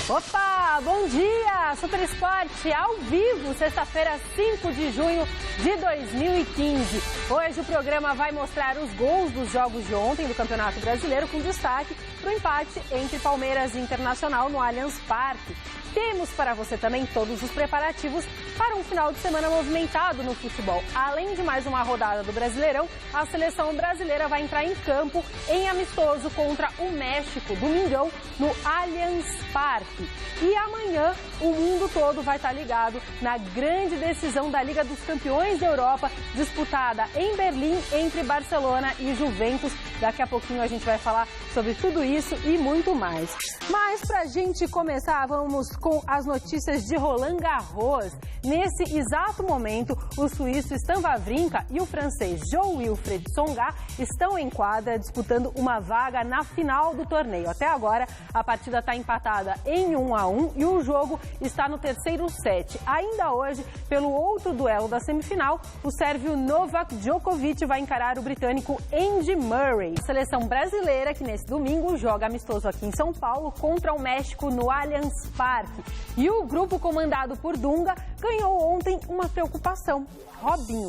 Opa, bom dia! Super Esporte ao vivo, sexta-feira, 5 de junho de 2015. Hoje o programa vai mostrar os gols dos jogos de ontem do Campeonato Brasileiro, com destaque para o empate entre Palmeiras e Internacional no Allianz Parque. Temos para você também todos os preparativos para um final de semana movimentado no futebol. Além de mais uma rodada do Brasileirão, a seleção brasileira vai entrar em campo em amistoso contra o México, domingão, no Allianz Parque. E amanhã o mundo todo vai estar ligado na grande decisão da Liga dos Campeões da Europa, disputada em Berlim entre Barcelona e Juventus. Daqui a pouquinho a gente vai falar sobre tudo isso e muito mais. Mas para a gente começar, vamos com as notícias de Roland Garros. Nesse exato momento, o suíço Stan Wawrinka e o francês Jo-Wilfried Tsonga estão em quadra disputando uma vaga na final do torneio. Até agora, a partida está empatada em 1-1 e o jogo está no terceiro set. Ainda hoje, pelo outro duelo da semifinal, o sérvio Novak Djokovic vai encarar o britânico Andy Murray. A seleção brasileira, que nesse domingo joga amistoso aqui em São Paulo contra o México no Allianz Parque. E o grupo comandado por Dunga ganhou ontem uma preocupação: Robinho.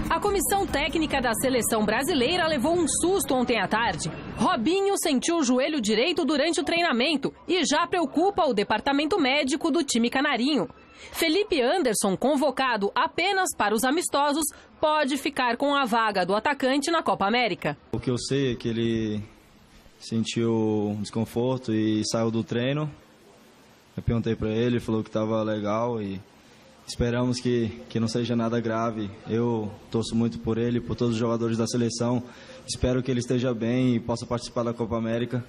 A comissão técnica da seleção brasileira levou um susto ontem à tarde. Robinho sentiu o joelho direito durante o treinamento e já preocupa o departamento médico do time canarinho. Felipe Anderson, convocado apenas para os amistosos, pode ficar com a vaga do atacante na Copa América. O que eu sei é que ele sentiu um desconforto e saiu do treino. Eu perguntei para ele, falou que estava legal e esperamos que não seja nada grave. Eu torço muito por ele, por todos os jogadores da seleção. Espero que ele esteja bem e possa participar da Copa América.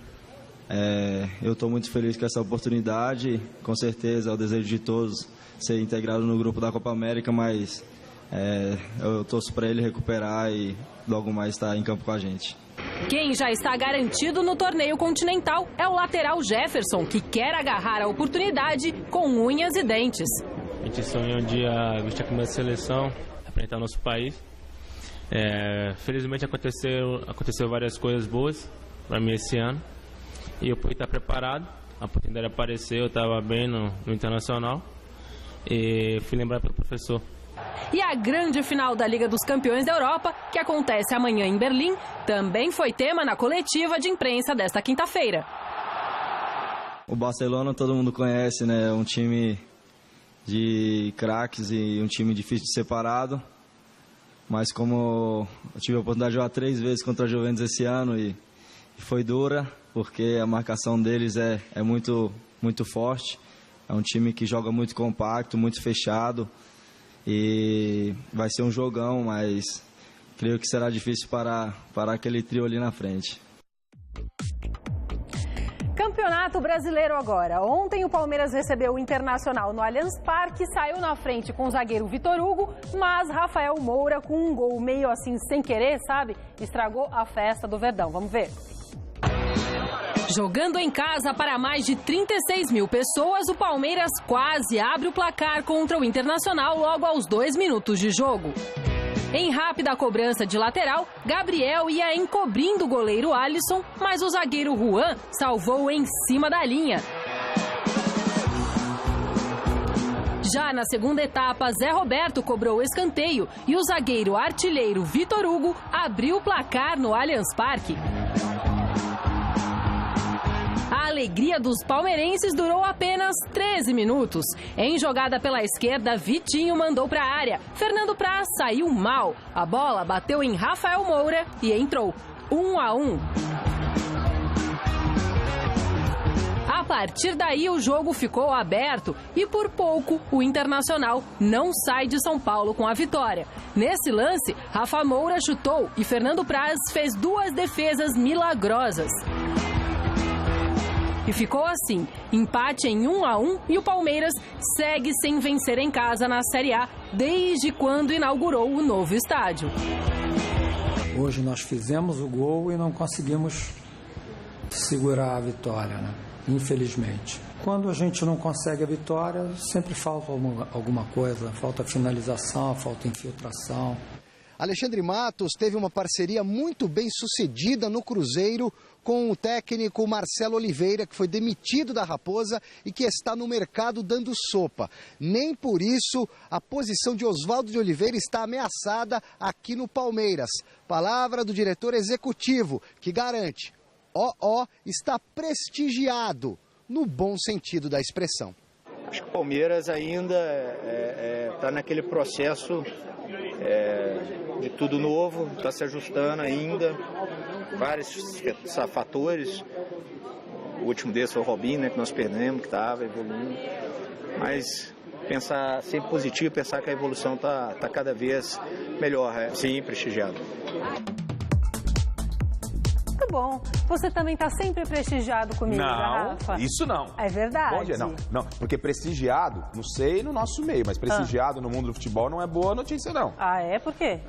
Eu estou muito feliz com essa oportunidade. Com certeza é o desejo de todos ser integrado no grupo da Copa América, mas eu torço para ele recuperar e logo mais estar em campo com a gente. Quem já está garantido no torneio continental é o lateral Jefferson, que quer agarrar a oportunidade com unhas e dentes. A gente sonha um dia vestir a camisa da seleção, representar o nosso país. Felizmente aconteceu várias coisas boas para mim esse ano e eu pude estar preparado. A oportunidade apareceu, eu estava bem no Internacional e fui lembrado pelo professor. E a grande final da Liga dos Campeões da Europa, que acontece amanhã em Berlim, também foi tema na coletiva de imprensa desta quinta-feira. O Barcelona todo mundo conhece, né? Um time de craques e um time difícil de ser parado. Mas como eu tive a oportunidade de jogar 3 vezes contra a Juventus esse ano e foi dura, porque a marcação deles é muito, muito forte. É um time que joga muito compacto, muito fechado. E vai ser um jogão, mas creio que será difícil parar aquele trio ali na frente. Campeonato Brasileiro agora. Ontem o Palmeiras recebeu o Internacional no Allianz Parque, saiu na frente com o zagueiro Vitor Hugo, mas Rafael Moura, com um gol meio assim sem querer, sabe, estragou a festa do Verdão. Vamos ver. Jogando em casa para mais de 36 mil pessoas, o Palmeiras quase abre o placar contra o Internacional logo aos 2 minutos de jogo. Em rápida cobrança de lateral, Gabriel ia encobrindo o goleiro Alisson, mas o zagueiro Juan salvou em cima da linha. Já na segunda etapa, Zé Roberto cobrou o escanteio e o zagueiro artilheiro Vitor Hugo abriu o placar no Allianz Parque. A alegria dos palmeirenses durou apenas 13 minutos. Em jogada pela esquerda, Vitinho mandou para a área. Fernando Praz saiu mal. A bola bateu em Rafael Moura e entrou. 1-1. A partir daí, o jogo ficou aberto e, por pouco, o Internacional não sai de São Paulo com a vitória. Nesse lance, Rafa Moura chutou e Fernando Praz fez 2 defesas milagrosas. E ficou assim, empate em 1-1 e o Palmeiras segue sem vencer em casa na Série A desde quando inaugurou o novo estádio. Hoje nós fizemos o gol e não conseguimos segurar a vitória, né? Infelizmente. Quando a gente não consegue a vitória, sempre falta alguma coisa, falta finalização, falta infiltração. Alexandre Matos teve uma parceria muito bem sucedida no Cruzeiro com o técnico Marcelo Oliveira, que foi demitido da Raposa e que está no mercado dando sopa. Nem por isso a posição de Oswaldo de Oliveira está ameaçada aqui no Palmeiras. Palavra do diretor executivo, que garante: está prestigiado, no bom sentido da expressão. Acho que o Palmeiras ainda está naquele processo de tudo novo, está se ajustando ainda, vários fatores. O último desse foi o Robinho, né, que nós perdemos, que estava evoluindo. Mas pensar sempre positivo, pensar que a evolução está cada vez melhor, sim, prestigiado. Muito bom. Você também está sempre prestigiado comigo, Rafa? Isso não. É verdade. Bom dia, não, porque prestigiado, não sei no nosso meio, mas prestigiado no mundo do futebol não é boa notícia, não. Ah, é? Por quê?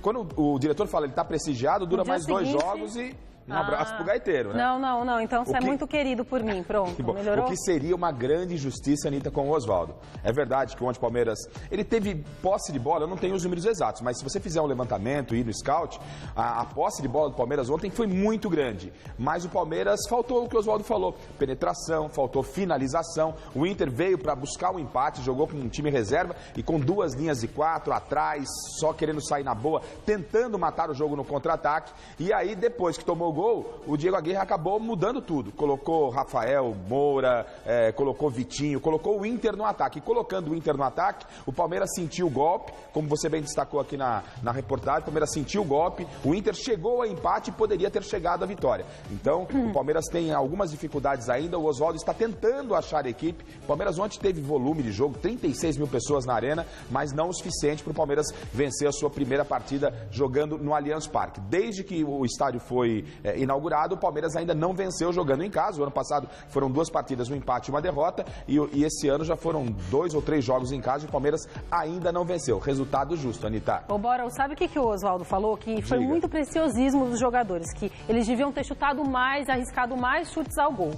Quando o diretor fala ele está prestigiado, dura mais seguinte... 2 jogos e... Um abraço pro gaiteiro, né? Não. Então você é muito querido por mim. Pronto, melhorou? O que seria uma grande injustiça, Anitta, com o Oswaldo. É verdade que ontem o Palmeiras... Ele teve posse de bola, eu não tenho os números exatos, mas se você fizer um levantamento e ir no scout, a posse de bola do Palmeiras ontem foi muito grande. Mas o Palmeiras faltou o que o Oswaldo falou. Penetração, faltou finalização. O Inter veio para buscar o empate, jogou com um time reserva e com 2 linhas de 4 atrás, só querendo sair na boa, tentando matar o jogo no contra-ataque. E aí, depois que tomou o gol, o Diego Aguirre acabou mudando tudo. Colocou Rafael, Moura, colocou Vitinho, colocou o Inter no ataque. E colocando o Inter no ataque, o Palmeiras sentiu o golpe, como você bem destacou aqui na reportagem, o Palmeiras sentiu o golpe, o Inter chegou ao empate e poderia ter chegado à vitória. Então, o Palmeiras tem algumas dificuldades ainda, o Oswaldo está tentando achar a equipe. O Palmeiras ontem teve volume de jogo, 36 mil pessoas na arena, mas não o suficiente para o Palmeiras vencer a sua primeira partida jogando no Allianz Parque. Desde que o estádio foi inaugurado, o Palmeiras ainda não venceu jogando em casa. O ano passado foram 2 partidas, um empate e uma derrota, e esse ano já foram 2 ou 3 jogos em casa e o Palmeiras ainda não venceu. Resultado justo, Anitta. Ô, Bora, sabe o que o Oswaldo falou? Que foi muito preciosismo dos jogadores, que eles deviam ter chutado mais, arriscado mais chutes ao gol.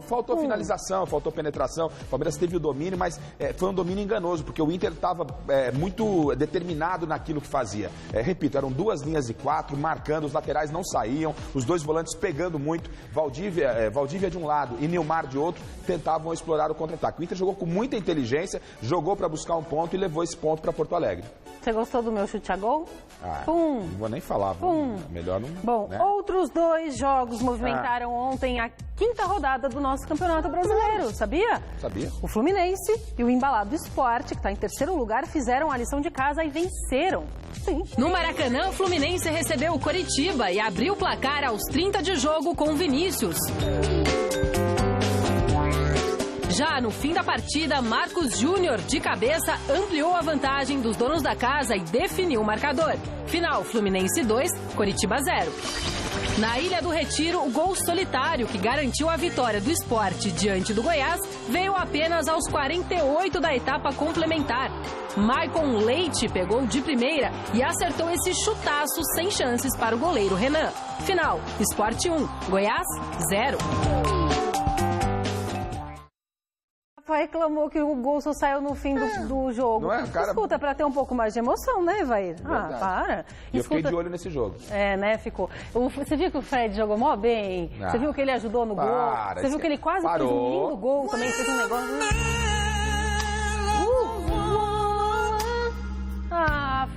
Faltou finalização, faltou penetração. O Palmeiras teve o domínio, mas foi um domínio enganoso, porque o Inter estava muito determinado naquilo que fazia. Repito, eram 2 linhas de 4, marcando, os laterais não saíam, os 2 volantes pegando muito. Valdívia de um lado e Nilmar de outro tentavam explorar o contra-ataque. O Inter jogou com muita inteligência, jogou para buscar um ponto e levou esse ponto para Porto Alegre. Você gostou do meu chute a gol? Não vou nem falar. Melhor não... Bom, né? Outros 2 jogos movimentaram ontem a 5ª rodada do nosso Campeonato Brasileiro, sabia? Sabia. O Fluminense e o Embalado Esporte, que está em 3º lugar, fizeram a lição de casa e venceram. Sim. No Maracanã, o Fluminense recebeu o Coritiba e abriu o placar aos 30 de jogo com o Vinícius. Já no fim da partida, Marcos Júnior, de cabeça, ampliou a vantagem dos donos da casa e definiu o marcador. Final, Fluminense 2, Coritiba 0. Na Ilha do Retiro, o gol solitário que garantiu a vitória do Sport diante do Goiás veio apenas aos 48 da etapa complementar. Maicon Leite pegou de primeira e acertou esse chutaço sem chances para o goleiro Renan. Final, Sport 1, Goiás 0. Reclamou que o gol só saiu no fim do jogo. Não é, cara... Escuta, pra ter um pouco mais de emoção, né, Vair? Para. E eu fiquei de olho nesse jogo. Né, ficou. Você viu que o Fred jogou mó bem? Você viu que ele ajudou no gol? Você viu que ele quase fez um lindo gol também, fez um negócio...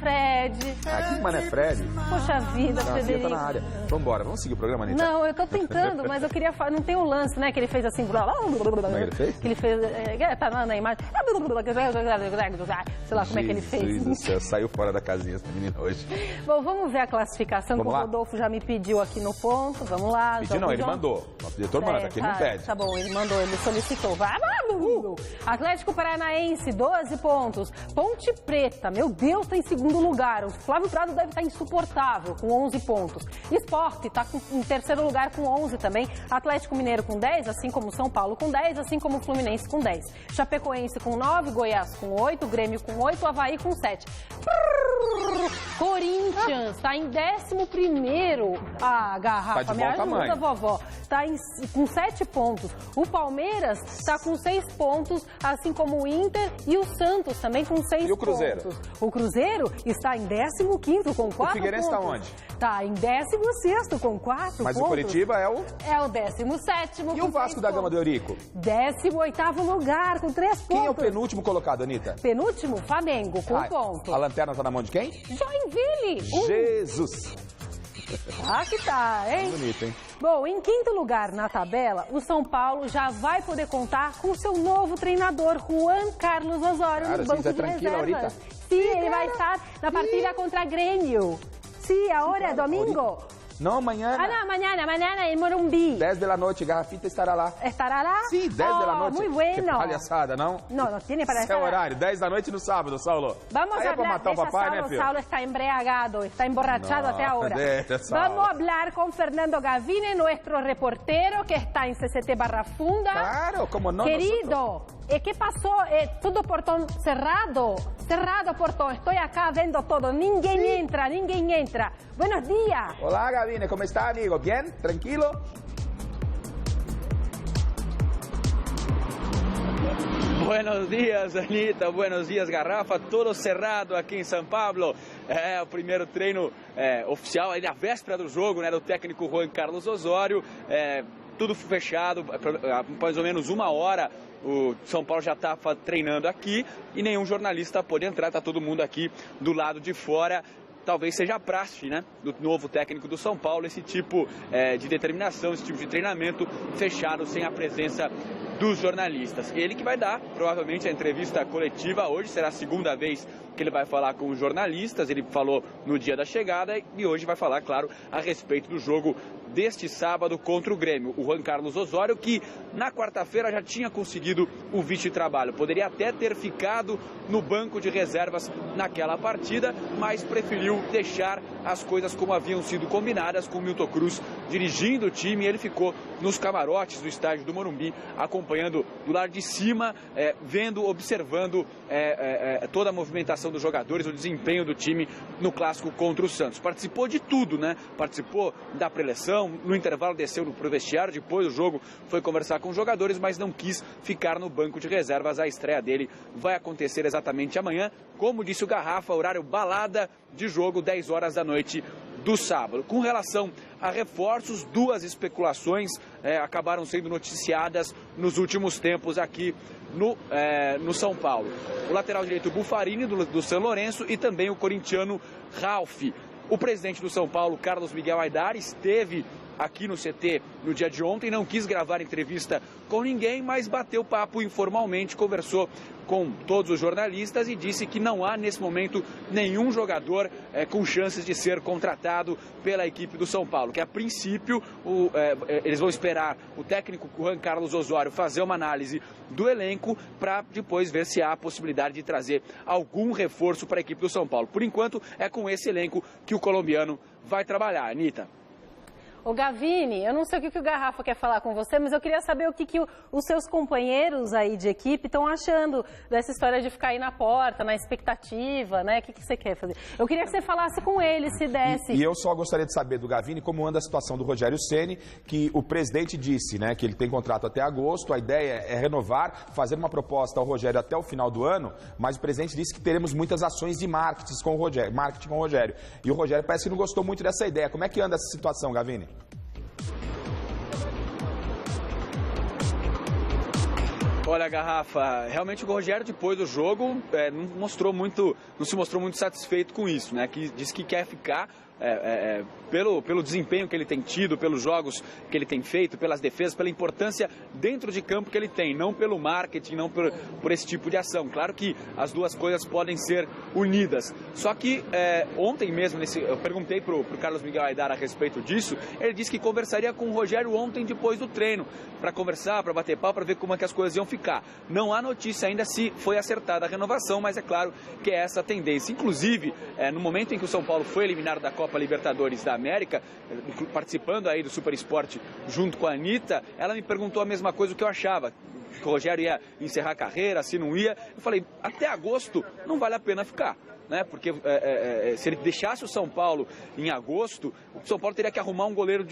Fred. Que mané Fred? Poxa vida, Frederico. Tá na área. Vambora, vamos seguir o programa, Anitta? Não, eu tô tentando, mas eu queria falar. Não tem um lance, né? Que ele fez assim. Como é que ele fez? Que ele fez. Tá na imagem. Sei lá como é que ele fez. Jesus do céu, saiu fora da casinha essa menina hoje. Bom, vamos ver a classificação que o Rodolfo já me pediu aqui no ponto. Vamos lá. Pediu não, ele mandou. O diretor manda, aqui não pede. Tá bom, ele mandou, ele solicitou. Atlético Paranaense, 12 pontos. Ponte Preta, meu Deus, tá em 2º lugar. O Flávio Prado deve estar insuportável, com 11 pontos. Sport está em 3º lugar com 11 também. Atlético Mineiro com 10, assim como São Paulo com 10, assim como Fluminense com 10. Chapecoense com 9, Goiás com 8, Grêmio com 8, Avaí com 7. Corinthians está em 11º. Ah, Garrafa, Tá de me bom ajuda, tamanho. vovó. Está com 7 pontos. O Palmeiras está com 6 pontos, assim como o Inter e o Santos também com 6 pontos. E o Cruzeiro? O Cruzeiro está em 15º com 4 pontos. O Figueirense está onde? Está em 16º com 4 Mas pontos. o Coritiba é o... É o 17º. E o Vasco da Gama do Eurico? 18º lugar com 3 pontos. Quem é o penúltimo colocado, Anitta? Penúltimo? Flamengo, com 1 ponto. A lanterna tá na mão de quem? Joinville. Jesus! Ah, que tá, hein? Bonito, hein? Bom, em 5º lugar na tabela, o São Paulo já vai poder contar com seu novo treinador, Juan Carlos Osório, Claro, no sim, banco tá de tranquila reservas. ahorita? Sim, ele vai estar na partida contra Grêmio. Sim, agora, domingo. Não, amanhã. Ah, no, mañana en Morumbi. 10 da noite, Garrafita estará lá. ¿Estará lá? Sim, 10 da noite. Muy Que bueno. palhaçada, não? No, no tiene para Esse é o estar. horário, 10 da noite no sábado, Saulo. Vamos Aí a é pra hablar, matar o deixa papai, Saulo, né, filho? Saulo está embriagado, está emborrachado No, até ahora. deixa, Saulo. Vamos a hablar con Fernando Gavini, nuestro reportero que está en CCT Barra Funda. Claro, como no. Querido, ¿qué pasó? Todo portón cerrado, cerrado portón. Estoy acá vendo todo, ninguém entra, ninguém entra. Buenos días. Olá, Gavine, como está, amigo? Bien? Tranquilo? Buenos dias, Anitta. Buenos dias, Garrafa. Todo cerrado aqui em São Paulo. É o primeiro treino oficial, aí na véspera do jogo, né, do técnico Juan Carlos Osório. Tudo fechado, mais ou menos 1 hora. O São Paulo já está treinando aqui e nenhum jornalista pôde entrar. Está todo mundo aqui do lado de fora. Talvez seja a praxe, né, do novo técnico do São Paulo, esse tipo de determinação, esse tipo de treinamento fechado, sem a presença dos jornalistas. Ele que vai dar, provavelmente, a entrevista coletiva hoje, será a segunda vez que ele vai falar com os jornalistas. Ele falou no dia da chegada e hoje vai falar, claro, a respeito do jogo deste sábado contra o Grêmio. O Juan Carlos Osório, que na quarta-feira já tinha conseguido o vice-trabalho. Poderia até ter ficado no banco de reservas naquela partida, mas preferiu deixar as coisas como haviam sido combinadas, com o Milton Cruz dirigindo o time. Ele ficou nos camarotes do estádio do Morumbi, acompanhando do lado de cima, vendo, observando toda a movimentação dos jogadores, o desempenho do time no clássico contra o Santos. Participou de tudo, né? Participou da preleção, no intervalo desceu pro vestiário, depois do jogo foi conversar com os jogadores, mas não quis ficar no banco de reservas. A estreia dele vai acontecer exatamente amanhã, como disse o Garrafa, horário balada de jogo, 10 horas da noite do sábado. Com relação a reforços, 2 especulações acabaram sendo noticiadas nos últimos tempos aqui no São Paulo. O lateral direito Buffarini, do São Lourenço, e também o corintiano Ralf. O presidente do São Paulo, Carlos Miguel Aidar, esteve aqui no CT no dia de ontem, não quis gravar entrevista com ninguém, mas bateu papo informalmente, conversou com todos os jornalistas e disse que não há nesse momento nenhum jogador com chances de ser contratado pela equipe do São Paulo, que a princípio eles vão esperar o técnico Juan Carlos Osório fazer uma análise do elenco para depois ver se há a possibilidade de trazer algum reforço para a equipe do São Paulo. Por enquanto é com esse elenco que o colombiano vai trabalhar. Anitta. Ô Gavini, eu não sei o que o Garrafa quer falar com você, mas eu queria saber o que os seus companheiros aí de equipe estão achando dessa história de ficar aí na porta, na expectativa, né? O que você quer fazer? Eu queria que você falasse com ele, se desse. E eu só gostaria de saber do Gavini como anda a situação do Rogério Ceni, que o presidente disse, né, que ele tem contrato até agosto, a ideia é renovar, fazer uma proposta ao Rogério até o final do ano, mas o presidente disse que teremos muitas ações de marketing com o Rogério. E o Rogério parece que não gostou muito dessa ideia. Como é que anda essa situação, Gavini? Olha, Garrafa, realmente o Rogério, depois do jogo, não se mostrou muito satisfeito com isso, né? Que disse que quer ficar pelo desempenho que ele tem tido, pelos jogos que ele tem feito, pelas defesas, pela importância dentro de campo que ele tem, não pelo marketing, não por esse tipo de ação. Claro que as duas coisas podem ser unidas. Só que ontem mesmo, eu perguntei para o Carlos Miguel Aidar a respeito disso, ele disse que conversaria com o Rogério ontem depois do treino, para conversar, para bater pau, para ver como é que as coisas iam ficar. Não há notícia ainda se foi acertada a renovação, mas é claro que é essa a tendência. Inclusive, no momento em que o São Paulo foi eliminado da Copa Libertadores da América, participando aí do Super Esporte junto com a Anitta, ela me perguntou a mesma coisa que eu achava, que o Rogério ia encerrar a carreira, se não ia. Eu falei, até agosto não vale a pena ficar. né? Porque se ele deixasse o São Paulo em agosto, o São Paulo teria que arrumar um goleiro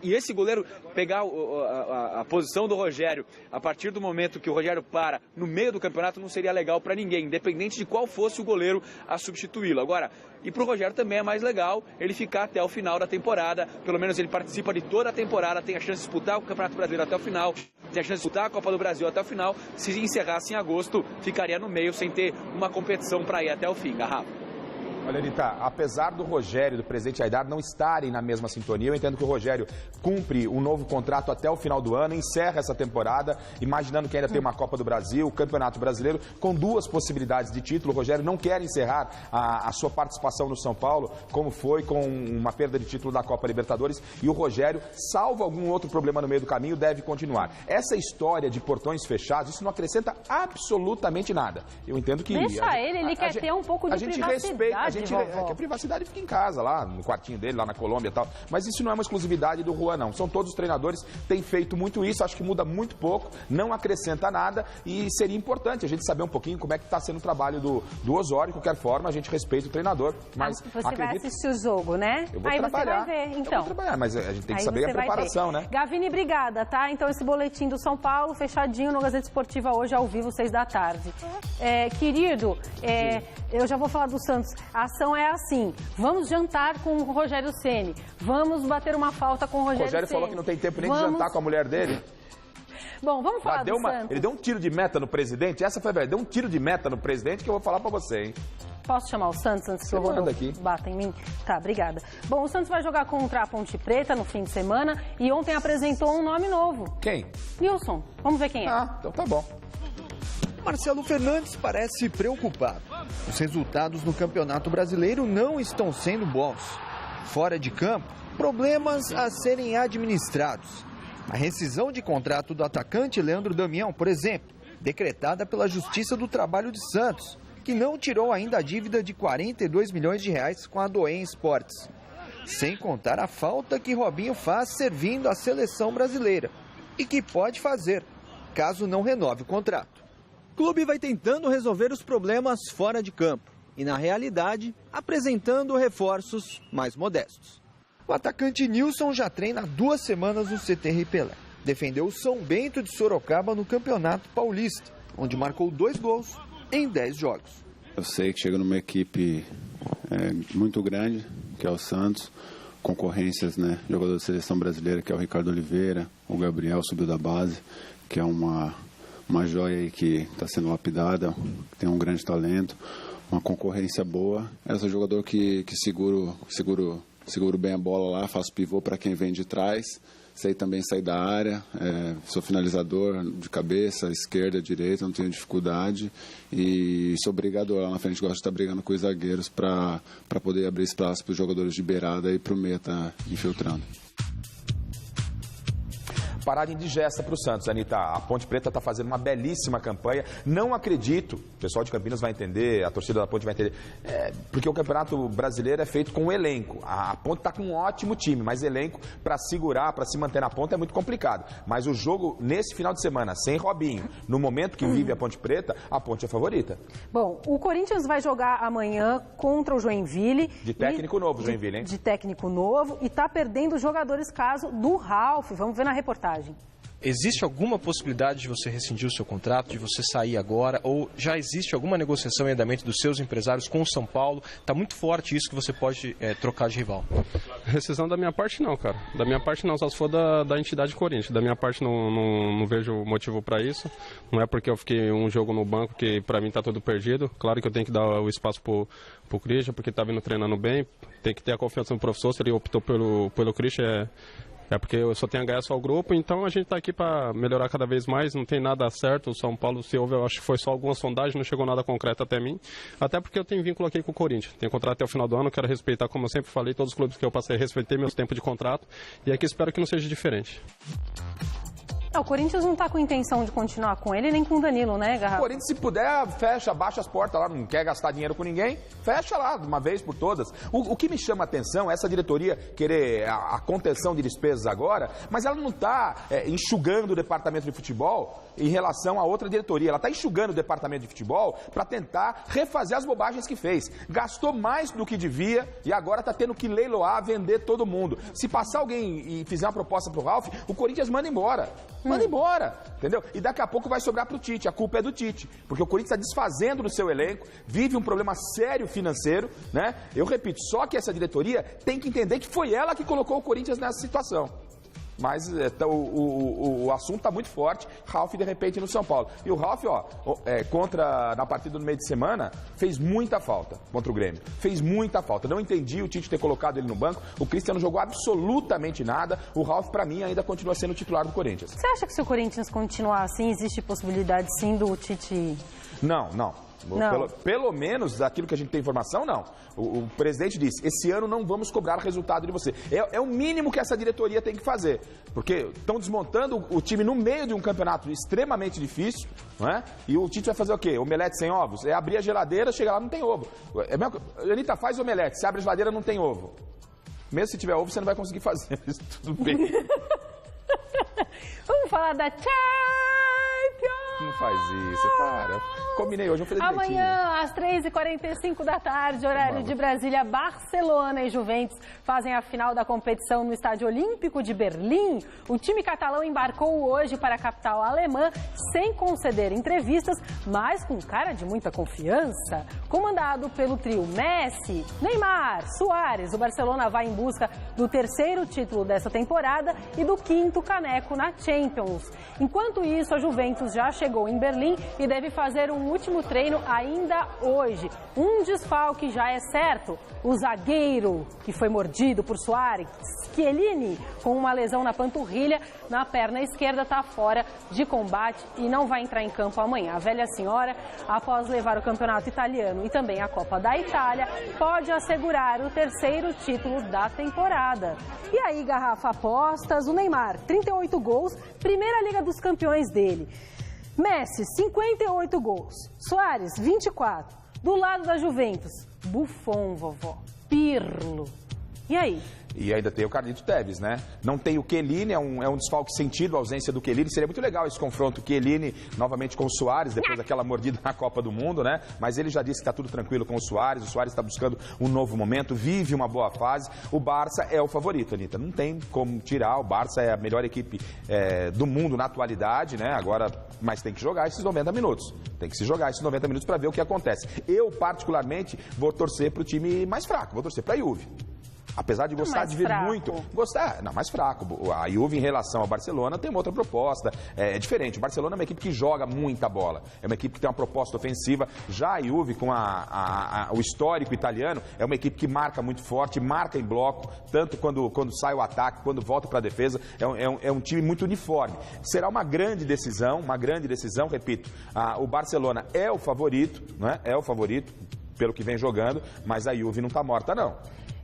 e esse goleiro pegar a posição do Rogério a partir do momento que o Rogério para no meio do campeonato não seria legal para ninguém, independente de qual fosse o goleiro a substituí-lo. Agora, e para o Rogério também é mais legal ele ficar até o final da temporada, pelo menos ele participa de toda a temporada, tem a chance de disputar o Campeonato Brasileiro até o final, tem a chance de disputar a Copa do Brasil até o final. Se encerrasse em agosto, ficaria no meio sem ter uma competição para ir até o fim, Garrafa. Olha, Anitta, apesar do Rogério e do presidente Aidar não estarem na mesma sintonia, eu entendo que o Rogério cumpre um novo contrato até o final do ano, encerra essa temporada, imaginando que ainda tem uma Copa do Brasil, o Campeonato Brasileiro, com 2 possibilidades de título. O Rogério não quer encerrar a sua participação no São Paulo, como foi com uma perda de título da Copa Libertadores, e o Rogério, salvo algum outro problema no meio do caminho, deve continuar. Essa história de portões fechados, isso não acrescenta absolutamente nada. Eu entendo que... Deixa ele quer ter um pouco de privacidade. Que a privacidade fica em casa, lá no quartinho dele, lá na Colômbia e tal. Mas isso não é uma exclusividade do Juan, não. São todos os treinadores, têm feito muito isso, acho que muda muito pouco, não acrescenta nada e seria importante a gente saber um pouquinho como é que está sendo o trabalho do Osório. De qualquer forma, a gente respeita o treinador, mas você vai assistir o jogo, né? Eu vou aí trabalhar. Você vai ver, então. Eu vou trabalhar, mas a gente tem que saber a preparação, né? Gavini, obrigada, tá? Então, esse boletim do São Paulo, fechadinho no Gazeta Esportiva hoje, ao vivo, 6 da tarde. Querido, eu já vou falar do Santos. A ação é assim: vamos jantar com o Rogério Ceni, vamos bater uma falta com o Rogério Ceni. O Rogério falou que não tem tempo nem de jantar com a mulher dele. Bom, vamos falar do Santos. Ele deu um tiro de meta no presidente, essa foi a verdade, deu um tiro de meta no presidente que eu vou falar pra você, hein? Posso chamar o Santos antes que o Rodolfo bata em mim? Tá, obrigada. Bom, o Santos vai jogar contra a Ponte Preta no fim de semana e ontem apresentou um nome novo. Quem? Nilson. Vamos ver quem é. Ah, então tá bom. Marcelo Fernandes parece preocupado. Os resultados no Campeonato Brasileiro não estão sendo bons. Fora de campo, problemas a serem administrados. A rescisão de contrato do atacante Leandro Damião, por exemplo, decretada pela Justiça do Trabalho de Santos, que não tirou ainda a dívida de 42 milhões de reais com a Doen Esportes. Sem contar a falta que Robinho faz servindo a seleção brasileira e que pode fazer, caso não renove o contrato. O clube vai tentando resolver os problemas fora de campo e, na realidade, apresentando reforços mais modestos. O atacante Nilson já treina há 2 semanas no CT Pelé. Defendeu o São Bento de Sorocaba no Campeonato Paulista, onde marcou 2 gols em 10 jogos. Eu sei que chega numa equipe muito grande, que é o Santos, concorrências, né? Jogador da seleção brasileira, que é o Ricardo Oliveira, o Gabriel subiu da base, que é uma joia aí que está sendo lapidada, que tem um grande talento, uma concorrência boa. Eu sou jogador que seguro bem a bola lá, faço pivô para quem vem de trás, sei também sair da área, sou finalizador de cabeça, esquerda, direita, não tenho dificuldade e sou brigador lá na frente, gosto de estar brigando com os zagueiros para poder abrir espaço para os jogadores de beirada e para o meia estar infiltrando. Parada indigesta para o Santos, Anitta. A Ponte Preta está fazendo uma belíssima campanha. Não acredito, o pessoal de Campinas vai entender, a torcida da Ponte vai entender, porque o Campeonato Brasileiro é feito com elenco. A Ponte está com um ótimo time, mas elenco para segurar, para se manter na ponta é muito complicado. Mas o jogo, nesse final de semana, sem Robinho, no momento que vive a Ponte Preta, a Ponte é favorita. Bom, o Corinthians vai jogar amanhã contra o Joinville. De técnico novo, Joinville, hein? De técnico novo e está perdendo jogadores caso do Ralf. Vamos ver na reportagem. Existe alguma possibilidade de você rescindir o seu contrato, de você sair agora? Ou já existe alguma negociação em andamento dos seus empresários com o São Paulo? Está muito forte isso que você pode trocar de rival. Rescisão da minha parte não, cara. Da minha parte não, só se for da entidade Corinthians. Da minha parte não vejo motivo para isso. Não é porque eu fiquei um jogo no banco que para mim está tudo perdido. Claro que eu tenho que dar o espaço pro Christian, porque está vindo treinando bem. Tem que ter a confiança no professor. Se ele optou pelo Christian, é porque eu só tenho a ganhar só o grupo, então a gente está aqui para melhorar cada vez mais, não tem nada certo. O São Paulo, se houve, eu acho que foi só alguma sondagem, não chegou nada concreto até mim. Até porque eu tenho vínculo aqui com o Corinthians. Tenho contrato até o final do ano, quero respeitar, como eu sempre falei, todos os clubes que eu passei, respeitei meus tempos de contrato. E aqui espero que não seja diferente. O Corinthians não está com intenção de continuar com ele, nem com o Danilo, né, Garrafa? O Corinthians, se puder, fecha, baixa as portas lá, não quer gastar dinheiro com ninguém, fecha lá, de uma vez por todas. O que me chama a atenção é essa diretoria querer a contenção de despesas agora, mas ela não está enxugando o departamento de futebol em relação a outra diretoria. Ela está enxugando o departamento de futebol para tentar refazer as bobagens que fez. Gastou mais do que devia e agora está tendo que leiloar, vender todo mundo. Se passar alguém e fizer uma proposta pro Ralf, o Corinthians manda embora. Manda embora, entendeu? E daqui a pouco vai sobrar pro Tite, a culpa é do Tite, porque o Corinthians está desfazendo no seu elenco, vive um problema sério financeiro, né? Eu repito, só que essa diretoria tem que entender que foi ela que colocou o Corinthians nessa situação. Mas o assunto está muito forte, Ralf de repente no São Paulo. E o Ralf, na partida no meio de semana, fez muita falta contra o Grêmio. Fez muita falta. Não entendi o Tite ter colocado ele no banco. O Christian não jogou absolutamente nada. O Ralf, para mim, ainda continua sendo titular do Corinthians. Você acha que se o Corinthians continuar assim, existe possibilidade sim do Tite... Não. Pelo menos daquilo que a gente tem informação, não. O presidente disse, esse ano não vamos cobrar resultado de você. É o mínimo que essa diretoria tem que fazer. Porque estão desmontando o time no meio de um campeonato extremamente difícil, não é? E o Tite vai fazer o quê? Omelete sem ovos? É abrir a geladeira, chega lá, não tem ovo. Anitta, faz omelete, se abre a geladeira, não tem ovo. Mesmo se tiver ovo, você não vai conseguir fazer. Mas tudo bem. Vamos falar da Champions! Não faz isso, para. Combinei hoje, vou fazer direitinho. Amanhã, às 3h45 da tarde, horário de Brasília, Barcelona e Juventus fazem a final da competição no Estádio Olímpico de Berlim. O time catalão embarcou hoje para a capital alemã sem conceder entrevistas, mas com cara de muita confiança. Comandado pelo trio Messi, Neymar, Suárez, o Barcelona vai em busca do 3º título dessa temporada e do 5º caneco na Champions. Enquanto isso, a Juventus já chegou em Berlim e deve fazer um último treino ainda hoje. Um desfalque já é certo, o zagueiro que foi mordido por Suárez, Chiellini, com uma lesão na panturrilha, na perna esquerda, está fora de combate e não vai entrar em campo amanhã. A velha senhora, após levar o campeonato italiano e também a Copa da Itália, pode assegurar o 3º título da temporada. E aí, Garrafa, apostas, o Neymar, 38 gols, primeira Liga dos Campeões dele. Messi, 58 gols. Suárez, 24. Do lado da Juventus, Buffon, vovó. Pirlo. E aí? E ainda tem o Carlito Tevez, né? Não tem o Chiellini, é um desfalque sentido, a ausência do Chiellini. Seria muito legal esse confronto, Chiellini novamente com o Suárez, depois daquela mordida na Copa do Mundo, né? Mas ele já disse que está tudo tranquilo com o Suárez está buscando um novo momento, vive uma boa fase. O Barça é o favorito, Anitta. Não tem como tirar, o Barça é a melhor equipe do mundo na atualidade, né? Agora, mas tem que jogar esses 90 minutos. Tem que se jogar esses 90 minutos para ver o que acontece. Eu, particularmente, vou torcer para o time mais fraco, vou torcer para a Juve. Apesar de gostar de ver muito... mais fraco. A Juve, em relação ao Barcelona, tem uma outra proposta. É diferente. O Barcelona é uma equipe que joga muita bola. É uma equipe que tem uma proposta ofensiva. Já a Juve, com o histórico italiano, é uma equipe que marca muito forte, marca em bloco, tanto quando sai o ataque, quando volta para a defesa. É um time muito uniforme. Será uma grande decisão, repito. O Barcelona é o favorito, né? É o favorito, pelo que vem jogando, mas a Juve não está morta, não.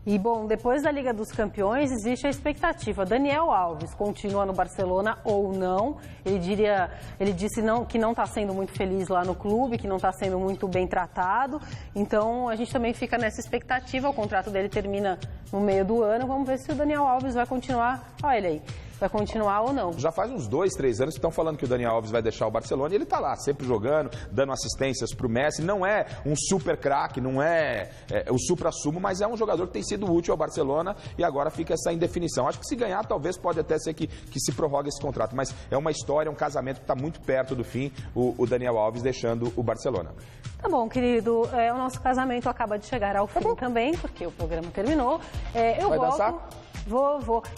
E, bom, depois da Liga dos Campeões, existe a expectativa. Daniel Alves continua no Barcelona ou não? Ele disse que não está sendo muito feliz lá no clube, que não está sendo muito bem tratado. Então, a gente também fica nessa expectativa. O contrato dele termina no meio do ano. Vamos ver se o Daniel Alves vai continuar. Olha ele aí. Vai continuar ou não. Já faz uns 2, 3 anos que estão falando que o Daniel Alves vai deixar o Barcelona e ele está lá, sempre jogando, dando assistências para o Messi. Não é um super craque, não é o supra-sumo, mas é um jogador que tem sido útil ao Barcelona e agora fica essa indefinição. Acho que se ganhar, talvez pode até ser que se prorrogue esse contrato, mas é uma história, um casamento que está muito perto do fim, o Daniel Alves deixando o Barcelona. Tá bom, querido, o nosso casamento acaba de chegar ao fim também, porque o programa terminou. Eu vai volto... dançar? Vou. Volto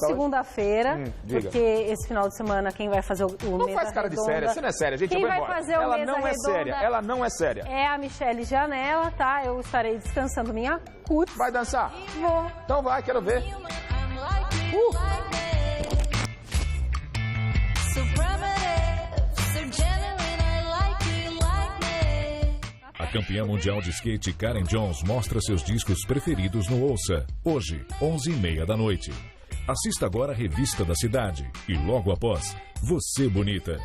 segunda-feira, porque esse final de semana quem vai fazer o Não Mesa faz cara de Redonda, séria, você não é séria, gente, quem eu vou vai embora. fazer o Ela Mesa não é Redonda séria, ela não é séria. É a Michele Janela, tá? Eu estarei descansando minha cutis. Vai dançar? Vou. Então vai, quero ver. A campeã mundial de skate Karen Jones mostra seus discos preferidos no Ouça, hoje, 11h30 da noite. Assista agora a Revista da Cidade e logo após, Você Bonita.